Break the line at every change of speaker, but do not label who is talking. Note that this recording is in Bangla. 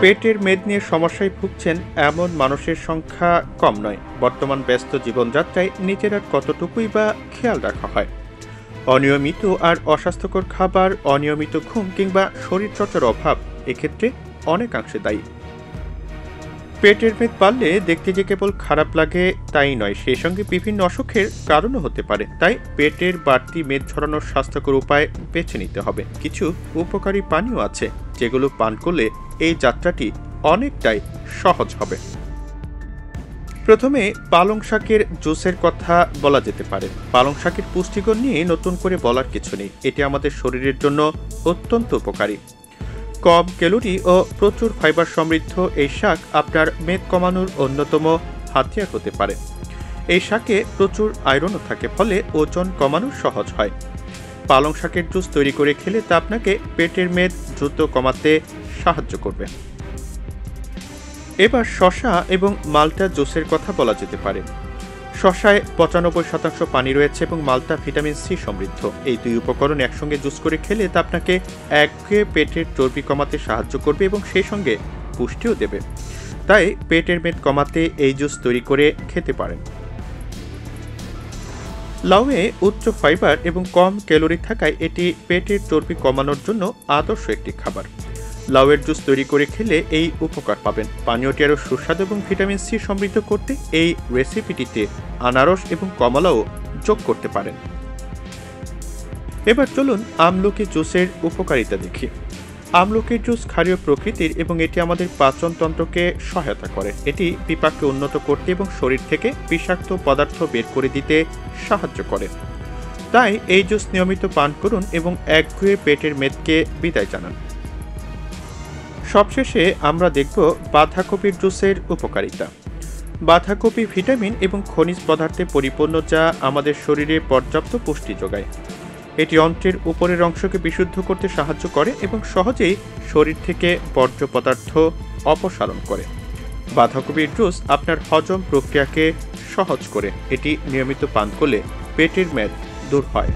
পেটের মেদ নিয়ে সমস্যায় ভুগছেন এমন মানুষের সংখ্যা কম নয়। বর্তমান ব্যস্ত জীবনযাত্রায় নিজের আর কতটুকুই বা খেয়াল রাখা হয়। অনিয়মিত আর অস্বাস্থ্যকর খাবার, অনিয়মিত ঘুম কিংবা শরীরচর্চার অভাব এক্ষেত্রে অনেকাংশে দায়ী। পেটের মেদ বাড়লে দেখতে যে কেবল খারাপ লাগে তাই নয়, সেই সঙ্গে বিভিন্ন অসুখের কারণও হতে পারে। তাই পেটের বাড়তি মেদ ঝরানোর স্বাস্থ্যকর উপায় বেছে নিতে হবে। কিছু উপকারী পানীয় আছে যেগুলো পান করলে এই যাত্রাটি অনেকটাই সহজ হবে। প্রথমে পালং শাকের জুসের কথা বলা যেতে পারে। পালং শাকের পুষ্টিগুণ নিয়ে নতুন করে বলার কিছু নেই, এটি আমাদের শরীরের জন্য অত্যন্ত উপকারী। কম ক্যালোরি ও প্রচুর ফাইবার সমৃদ্ধ এই শাক আপনার মেদ কমানোর অন্যতম হাতিয়ার হতে পারে। এই শাকে প্রচুর আয়রনও থাকে, ফলে ওজন কমানো সহজ হয়। পালং শাকের জুস তৈরি করে খেলে তা আপনাকে পেটের মেদ দ্রুত কমাতে সাহায্য করবে। এবার শসা এবং মাল্টা জুসের কথা বলা যেতে পারে। শসায় 95% পানি রয়েছে এবং মাল্টা ভিটামিন সি সমৃদ্ধ। এই দুই উপকরণ একসঙ্গে জুস করে খেলে তা আপনাকে একঘেয়ে পেটের চর্বি কমাতে সাহায্য করবে এবং সেই সঙ্গে পুষ্টিও দেবে। তাই পেটের মেদ কমাতে এই জুস তৈরি করে খেতে পারেন। লাউয়ে উচ্চ ফাইবার এবং কম ক্যালোরি থাকায় এটি পেটের চর্বি কমানোর জন্য আদর্শ একটি খাবার। লাউয়ের জুস তৈরি করে খেলে এই উপকার পাবেন। পানীয়টি আরও সুস্বাদু এবং ভিটামিন সি সমৃদ্ধ করতে এই রেসিপিটিতে আনারস এবং কমলাও যোগ করতে পারেন। এবার চলুন আমলকি জুসের উপকারিতা দেখি। আমলকির জুস ক্ষারীয় প্রকৃতির এবং এটি আমাদের পাচনতন্ত্রকে সহায়তা করে। এটি পিপাকে উন্নত করতে এবং শরীর থেকে বিষাক্ত পদার্থ বের করে দিতে সাহায্য করে। তাই এই জুস নিয়মিত পান করুন এবং একঘেয়ে পেটের মেদকে বিদায় জানান। সবশেষে আমরা দেখব বাঁধাকপির জুসের উপকারিতা। বাঁধাকপি ভিটামিন এবং খনিজ পদার্থে পরিপূর্ণ, যা আমাদের শরীরে পর্যাপ্ত পুষ্টি যোগায়। এটি অন্ত্রের উপরের অংশকে বিশুদ্ধ করতে সাহায্য করে এবং সহজেই শরীর থেকে বর্জ্য পদার্থ অপসারণ করে। বাঁধাকপির জুস আপনার হজম প্রক্রিয়াকে সহজ করে। এটি নিয়মিত পান করলে পেটের মেদ দূর হয়।